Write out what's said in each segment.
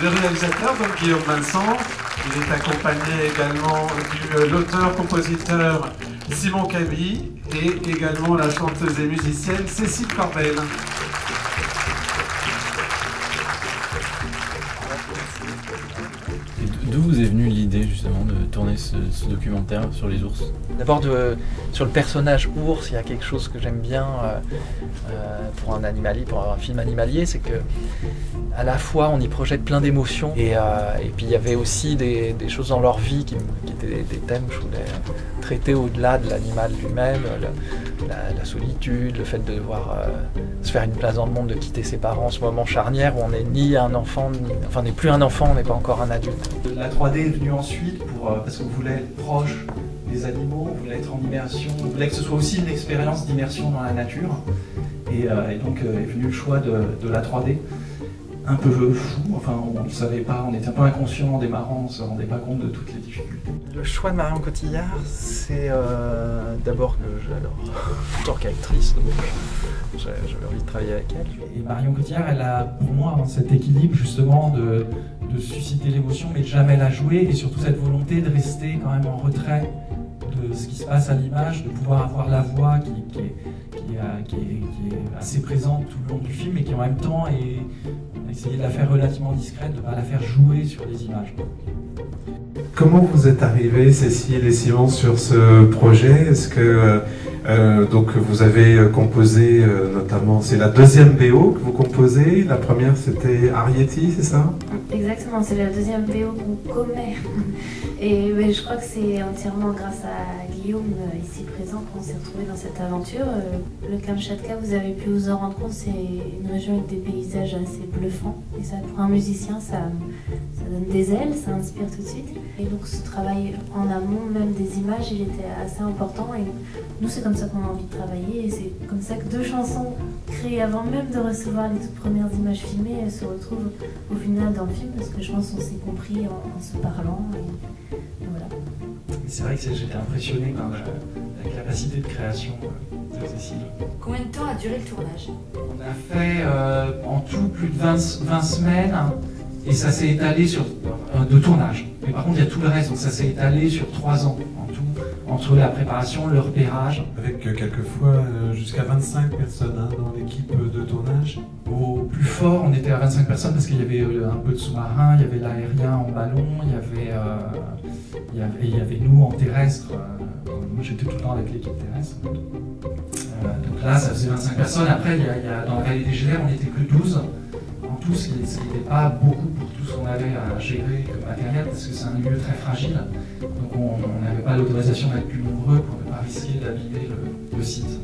Le réalisateur, donc Guillaume Vincent, il est accompagné également de l'auteur-compositeur Simon Caby et également la chanteuse et musicienne Cécile Corbel. D'où vous est venue l'idée justement de tourner ce documentaire sur les ours? D'abord sur le personnage ours, il y a quelque chose que j'aime bien pour un film animalier, c'est que à la fois on y projette plein d'émotions et puis il y avait aussi des choses dans leur vie qui étaient des thèmes que je voulais traiter au-delà de l'animal lui-même, la solitude, le fait de devoir se faire une place dans le monde, de quitter ses parents, ce moment charnière où on n'est ni un enfant, on n'est plus un enfant, on n'est pas encore un adulte. La 3D est venue ensuite parce qu'on voulait être proche des animaux, on voulait être en immersion, on voulait que ce soit aussi une expérience d'immersion dans la nature. Et donc est venu le choix de la 3D. Un peu fou, enfin on ne savait pas, on était un peu inconscient en démarrant, on ne se rendait pas compte de toutes les difficultés. Le choix de Marion Cotillard, c'est d'abord que j'adore en tant qu'actrice, donc j'avais envie de travailler avec elle. Et Marion Cotillard, elle a pour moi cet équilibre justement de susciter l'émotion mais de jamais la jouer, et surtout cette volonté de rester quand même en retrait de ce qui se passe à l'image, de pouvoir avoir la voix qui est assez présente tout le long du film, mais qui en même temps on a essayé de la faire relativement discrète, de ne pas la faire jouer sur les images. Comment vous êtes arrivés, Cécile et Simon, sur ce projet? Est-ce que donc vous avez composé notamment, c'est la deuxième BO que vous composez, la première c'était Arietti, c'est ça? Exactement, c'est la deuxième BO qu'on commet. Et je crois que c'est entièrement grâce à Guillaume, ici présent, qu'on s'est retrouvés dans cette aventure. Le Kamchatka, vous avez pu vous en rendre compte, c'est une région avec des paysages assez bluffants. Et ça, pour un musicien, ça donne des ailes, ça inspire tout de suite. Et donc ce travail en amont, même des images, il était assez important. Et nous, c'est comme ça qu'on a envie de travailler. Et c'est comme ça que 2 chansons créées avant même de recevoir les toutes premières images filmées se retrouvent au final dans le film, parce que je pense qu'on s'est compris en se parlant. Et voilà. C'est vrai que j'étais impressionné par la capacité de création de Cécile. Combien de temps a duré le tournage? On a fait en tout plus de 20 semaines, et ça s'est étalé sur de tournage. Mais par contre, il y a tout le reste, donc ça s'est étalé sur 3 ans en tout, entre la préparation, le repérage. Avec quelquefois jusqu'à 25 personnes dans l'équipe de tournage. Au plus fort, on était à 25 personnes parce qu'il y avait un peu de sous-marin, il y avait l'aérien en ballon, il y avait nous en terrestre. Moi, j'étais tout le temps avec l'équipe terrestre. Donc là, ça faisait 25 personnes. Après, dans la vallée des Génères, on n'était que 12. En tout, ce qui n'était pas beaucoup pour tout ce qu'on avait à gérer comme matériel, parce que c'est un lieu très fragile. Donc on n'avait pas l'autorisation d'être plus nombreux pour ne pas risquer d'abîmer le site.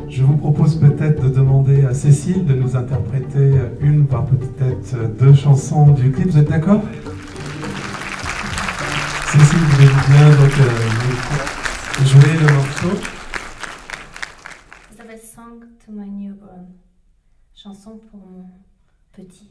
Je vous propose peut-être de demander à Cécile de nous interpréter une, voire peut-être 2 chansons du clip. Vous êtes d'accord? Cécile, vous voulez bien donc jouer le morceau? Ça s'appelle Song to My Newborn. Chanson pour mon petit.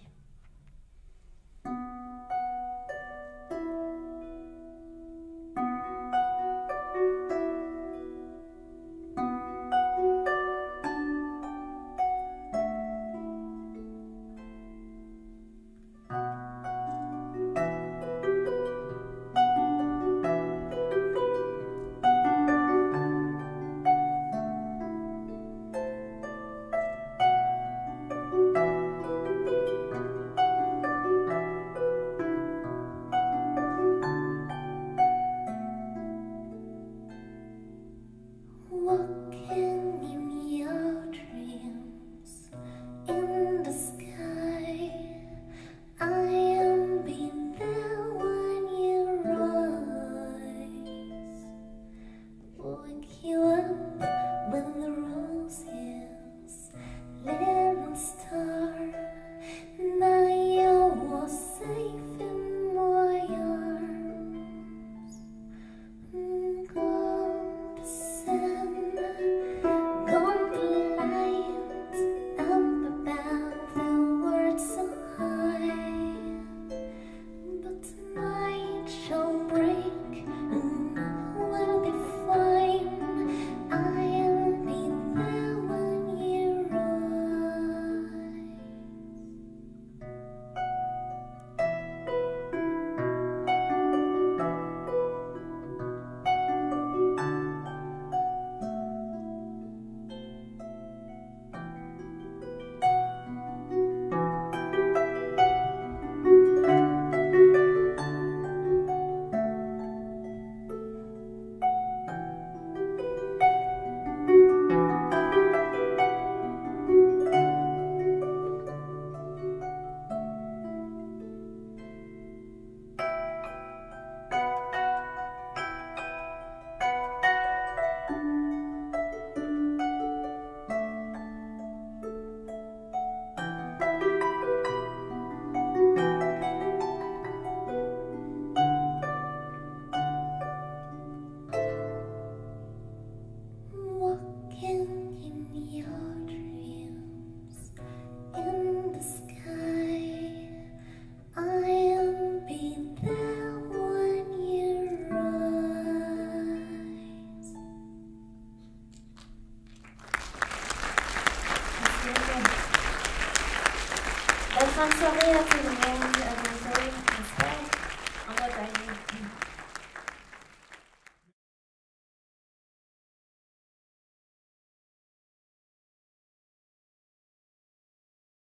fin de soirée à tout le monde.